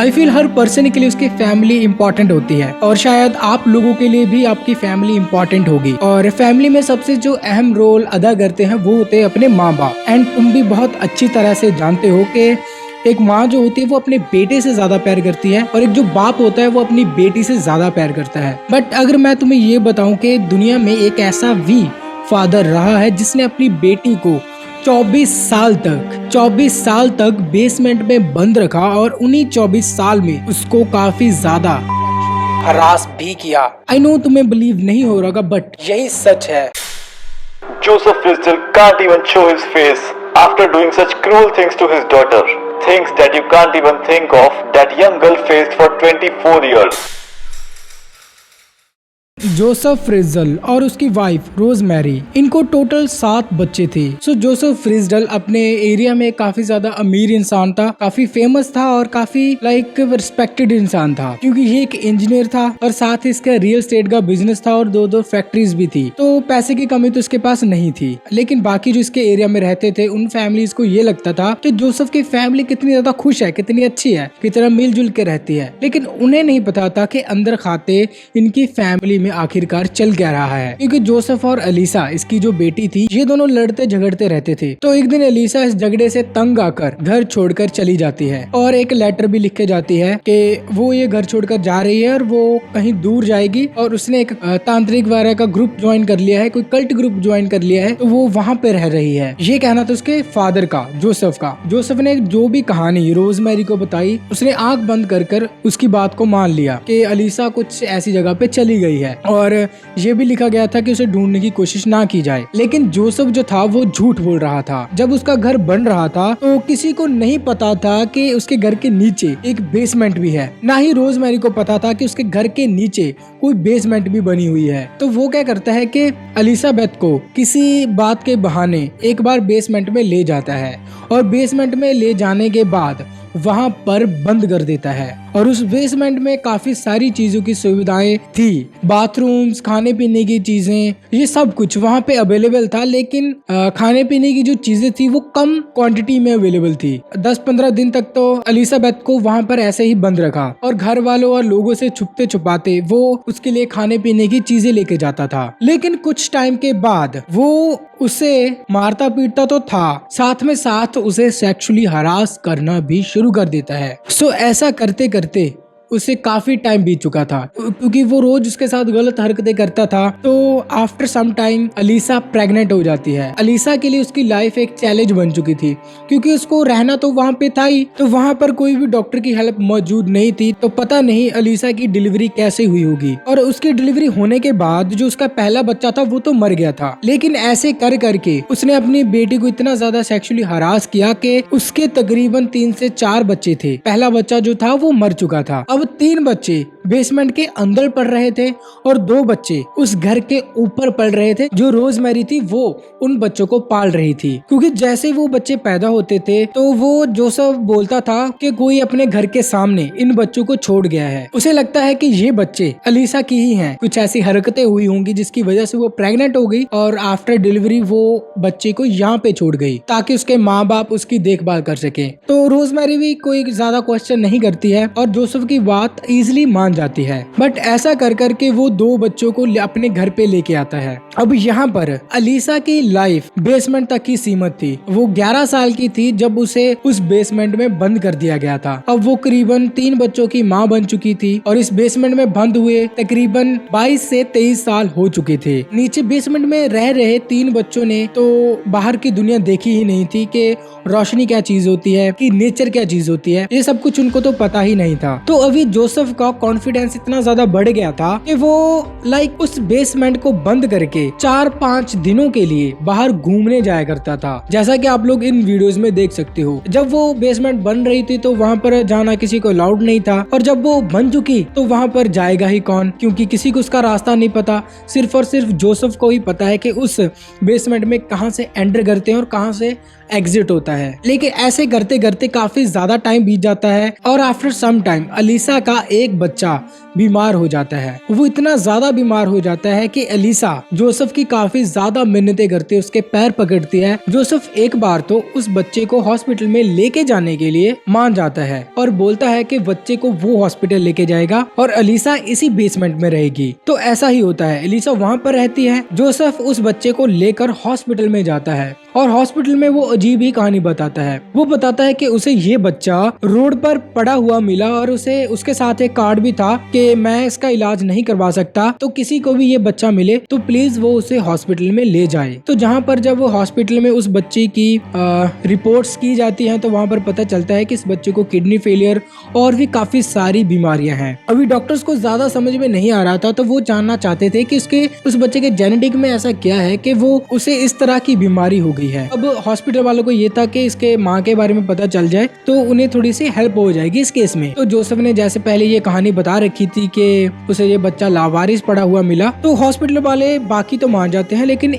I feel her person के लिए उसकी फैमिली इंपॉर्टेंट होती है और शायद आप लोगों के लिए भी आपकी फैमिली इंपॉर्टेंट होगी। और फैमिली में सबसे जो अहम रोल अदा करते हैं वो होते हैं अपने माँ बाप। एंड तुम भी बहुत अच्छी तरह से जानते हो कि एक माँ जो होती है वो अपने बेटे से ज्यादा प्यार करती है और एक जो बाप होता है वो अपनी बेटी से ज्यादा प्यार करता है। बट अगर मैं तुम्हें ये बताऊं कि दुनिया में एक ऐसा भी फादर रहा है जिसने अपनी बेटी को 24 साल तक बेसमेंट में बंद रखा और उन्हीं 24 साल में उसको काफी ज्यादा हरास भी किया। आई नो तुम्हें बिलीव नहीं हो रहा बट यही सच है। Joseph Fritzl can't even show his face after doing such cruel things to his daughter. Things that you can't even think of that young girl faced for 24 years. Joseph फ्रिज़ल और उसकी wife rosemary, इनको total 7 बच्चे थे। सो Joseph फ्रिज़ल अपने area में काफी ज्यादा अमीर इंसान था, काफी फेमस था और काफी रिस्पेक्टेड इंसान था क्योंकि ये एक इंजीनियर था और साथ ही इसका रियल एस्टेट का बिजनेस था और दो फैक्ट्रीज भी थी। तो पैसे की कमी तो इसके पास नहीं थी, लेकिन बाकी जो इसके एरिया में रहते थे उन फैमिलीज को ये लगता था कि जोसेफ की फैमिली कितनी ज्यादा खुश है, कितनी अच्छी है, कितना मिलजुल के रहती है। लेकिन उन्हें नहीं पता था कि अंदर खाते इनकी फैमिली में आखिरकार चल क्या रहा है, क्योंकि जोसेफ और अलीसा, इसकी जो बेटी थी, ये दोनों लड़ते झगड़ते रहते थे। तो एक दिन अलीसा इस झगड़े से तंग आकर घर छोड़कर चली जाती है और एक लेटर भी लिख के जाती है कि वो ये घर छोड़कर जा रही है और वो कहीं दूर जाएगी और उसने एक तांत्रिक वारा का ग्रुप ज्वाइन कर लिया है, कोई कल्ट ग्रुप ज्वाइन कर लिया है, तो वो वहाँ पे रह रही है। ये कहना था उसके फादर का, जोसेफ का। जोसेफ ने जो भी कहानी रोजमेरी को बताई, उसने आंख बंद कर उसकी बात को मान लिया कि अलीसा कुछ ऐसी जगह पे चली गई है और ये भी लिखा गया था कि उसे ढूंढने की कोशिश ना की जाए। लेकिन जोसेफ जो था वो झूठ बोल रहा था। जब उसका घर बन रहा था तो किसी को नहीं पता था कि उसके घर के नीचे एक बेसमेंट भी है, ना ही रोजमेरी को पता था कि उसके घर के नीचे कोई बेसमेंट भी बनी हुई है। तो वो क्या करता है कि एलिजाबेथ को किसी बात के बहाने एक बार बेसमेंट में ले जाता है और बेसमेंट में ले जाने के बाद वहाँ पर बंद कर देता है। और उस बेसमेंट में काफी सारी चीजों की सुविधाएं थी, बाथरूम्स, खाने पीने की चीजें, ये सब कुछ वहाँ पे अवेलेबल था। लेकिन खाने पीने की जो चीजें थी वो कम क्वांटिटी में अवेलेबल थी। 10-15 दिन तक तो एलिजाबेथ को वहाँ पर ऐसे ही बंद रखा और घर वालों और लोगों से छुपते छुपाते वो उसके लिए खाने पीने की चीजें लेके जाता था। लेकिन कुछ टाइम के बाद वो उसे मारता पीटता तो था, साथ में साथ उसे सेक्सुअली हरास करना भी शुरू कर देता है। सो ऐसा करते करते उसे काफी टाइम बीत चुका था क्योंकि वो रोज उसके साथ गलत हरकतें करता था। तो after some time Alisa pregnant हो जाती है। अलीसा के लिए उसकी लाइफ एक चैलेंज बन चुकी थी क्योंकि उसको रहना तो वहाँ पे था ही, तो वहाँ पर कोई भी डॉक्टर की हेल्प मौजूद नहीं थी। तो पता नहीं अलीसा की डिलीवरी कैसे हुई होगी। और उसकी डिलीवरी होने के बाद जो उसका पहला बच्चा था वो तो मर गया था। लेकिन ऐसे कर करके उसने अपनी बेटी को इतना ज्यादा सेक्सुअली हरास किया कि उसके तकरीबन 3 से 4 बच्चे थे। पहला बच्चा जो था वो मर चुका था। अब 3 बच्चे बेसमेंट के अंदर पढ़ रहे थे और 2 बच्चे उस घर के ऊपर पढ़ रहे थे। जो रोजमेरी थी वो उन बच्चों को पाल रही थी, क्योंकि जैसे वो बच्चे पैदा होते थे तो वो जोसेफ बोलता था कि कोई अपने घर के सामने इन बच्चों को छोड़ गया है। उसे लगता है कि ये बच्चे अलीसा की ही हैं। कुछ ऐसी हरकतें हुई होंगी जिसकी वजह से वो प्रेग्नेंट हो गई और आफ्टर डिलीवरी वो बच्चे को यहाँ पे छोड़ गई ताकि उसके माँ बाप उसकी देखभाल कर सके। तो रोजमेरी भी कोई ज्यादा क्वेश्चन नहीं करती है और जोसेफ की बात इजीली मान जाती है। बट ऐसा कर करके वो 2 बच्चों को अपने घर पे लेके आता है। अब यहाँ पर अलीसा की लाइफ बेसमेंट तक ही सीमित थी। वो 11 साल की थी जब उसे उस बेसमेंट में बंद कर दिया गया था। अब वो करीबन 3 बच्चों की माँ बन चुकी थी और इस बेसमेंट में बंद हुए तकरीबन 22 से 23 साल हो चुके थे। नीचे बेसमेंट में रह रहे 3 बच्चों ने तो बाहर की दुनिया देखी ही नहीं थी कि रोशनी क्या चीज होती है, कि नेचर क्या चीज होती है, ये सब कुछ उनको तो पता ही नहीं था। तो अभी जोसेफ का कॉन्फिडेंस इतना ज्यादा बढ़ गया था कि वो उस बेसमेंट को बंद करके 4-5 दिनों के लिए बाहर घूमने जाया करता था। जैसा कि आप लोग इन वीडियोस में देख सकते हो, जब वो बेसमेंट बन रही थी तो वहाँ पर जाना किसी को अलाउड नहीं था और जब वो बन चुकी तो वहाँ पर जाएगा ही कौन, क्योंकि किसी को उसका रास्ता नहीं पता। सिर्फ और सिर्फ जोसेफ को ही पता है कि उस बेसमेंट में कहाँ से एंटर करते हैं और कहाँ से एग्जिट होता है। लेकिन ऐसे करते करते काफी ज्यादा टाइम बीत जाता है और आफ्टर सम टाइम अलीसा का एक बच्चा बीमार हो जाता है। वो इतना ज्यादा बीमार हो जाता है कि एलिसा जोसेफ की काफी ज्यादा मिन्नतें करती है, उसके पैर पकड़ती है। जोसेफ एक बार तो उस बच्चे को हॉस्पिटल में लेके जाने के लिए मान जाता है और बोलता है कि बच्चे को वो हॉस्पिटल लेके जाएगा और एलिसा इसी बेसमेंट में रहेगी। तो ऐसा ही होता है, एलिसा वहाँ पर रहती है। जोसेफ उस बच्चे को लेकर हॉस्पिटल में जाता है और हॉस्पिटल में वो अजीब ही कहानी बताता है। वो बताता है कि उसे ये बच्चा रोड पर पड़ा हुआ मिला और उसे उसके साथ एक कार्ड भी था कि मैं इसका इलाज नहीं करवा सकता, तो किसी को भी ये बच्चा मिले तो प्लीज वो उसे हॉस्पिटल में ले जाए। तो जहाँ पर जब वो हॉस्पिटल में उस बच्चे की रिपोर्ट्स की जाती हैं तो वहाँ पर पता चलता है कि इस बच्चे को किडनी फेलियर और भी काफी सारी बीमारियां हैं। अभी डॉक्टर्स को ज्यादा समझ में नहीं आ रहा था, तो वो जानना चाहते थे कि उस बच्चे के जेनेटिक में ऐसा क्या है कि वो उसे इस तरह की बीमारी हो गई है। अब हॉस्पिटल वालों को ये था कि इसके माँ के बारे में पता चल जाए तो उन्हें थोड़ी सी हेल्प हो जाएगी इस केस में। तो जोसेफ ने जैसे पहले ये कहानी बता रखी थी कि उसे ये बच्चा लावारिस पड़ा हुआ मिला, तो हॉस्पिटल वाले बाकी तो मान जाते हैं, लेकिन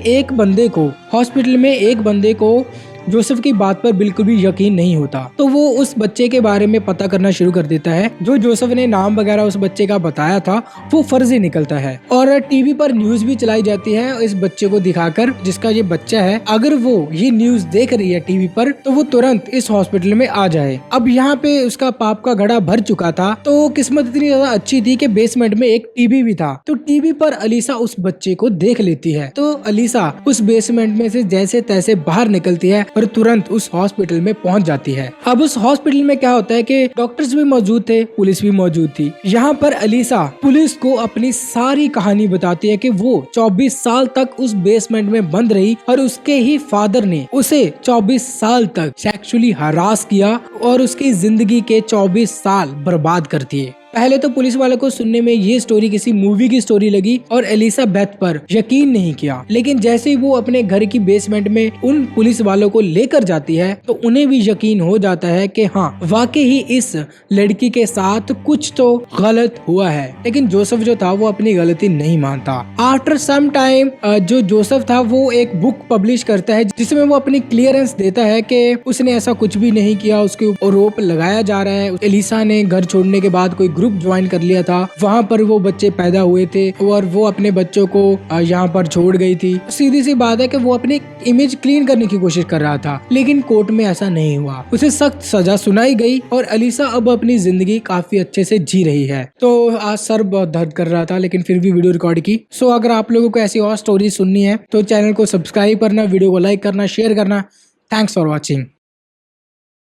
हॉस्पिटल में एक बंदे को जोसेफ की बात पर बिल्कुल भी यकीन नहीं होता। तो वो उस बच्चे के बारे में पता करना शुरू कर देता है। जो जोसेफ ने नाम वगैरह उस बच्चे का बताया था वो फर्जी निकलता है और टीवी पर न्यूज भी चलाई जाती है इस बच्चे को दिखाकर जिसका ये बच्चा है। अगर वो ये न्यूज देख रही है टीवी पर तो वो तुरंत इस हॉस्पिटल में आ जाए। अब यहाँ पे उसका पाप का घड़ा भर चुका था, तो किस्मत इतनी ज्यादा अच्छी थी कि बेसमेंट में एक टीवी भी था। तो टीवी पर अलीसा उस बच्चे को देख लेती है। तो अलीसा उस बेसमेंट में से जैसे तैसे बाहर निकलती है और तुरंत उस हॉस्पिटल में पहुंच जाती है। अब उस हॉस्पिटल में क्या होता है कि डॉक्टर्स भी मौजूद थे, पुलिस भी मौजूद थी। यहाँ पर अलीसा पुलिस को अपनी सारी कहानी बताती है कि वो 24 साल तक उस बेसमेंट में बंद रही और उसके ही फादर ने उसे 24 साल तक सेक्सुअली हरास किया और उसकी जिंदगी के 24 साल बर्बाद कर दिए। पहले तो पुलिस वालों को सुनने में ये स्टोरी किसी मूवी की स्टोरी लगी और एलिजाबेथ पर यकीन नहीं किया, लेकिन जैसे ही वो अपने घर की बेसमेंट में उन पुलिस वालों को लेकर जाती है तो उन्हें भी यकीन हो जाता है कि हाँ वाकई ही इस लड़की के साथ कुछ तो गलत हुआ है। लेकिन जोसेफ जो था वो अपनी गलती नहीं मानता। आफ्टर सम टाइम जो जोसेफ था वो एक बुक पब्लिश करता है जिसमें वो अपनी क्लियरेंस देता है कि उसने ऐसा कुछ भी नहीं किया, उसके ऊपर आरोप लगाया जा रहा है। एलिसा ने घर छोड़ने के बाद कोई ग्रुप ज्वाइन कर लिया था, वहाँ पर वो बच्चे पैदा हुए थे और वो अपने बच्चों को यहाँ पर छोड़ गई थी। सीधी सी बात है कि वो अपनी इमेज क्लीन करने की कोशिश कर रहा था, लेकिन कोर्ट में ऐसा नहीं हुआ। उसे सख्त सजा सुनाई गई और अलीसा अब अपनी जिंदगी काफी अच्छे से जी रही है। तो आज सर बहुत दर्द कर रहा था लेकिन फिर भी वीडियो रिकॉर्ड की। सो अगर आप लोगों को ऐसी और स्टोरी सुननी है तो चैनल को सब्सक्राइब करना, वीडियो को लाइक करना, शेयर करना। Thanks for watching.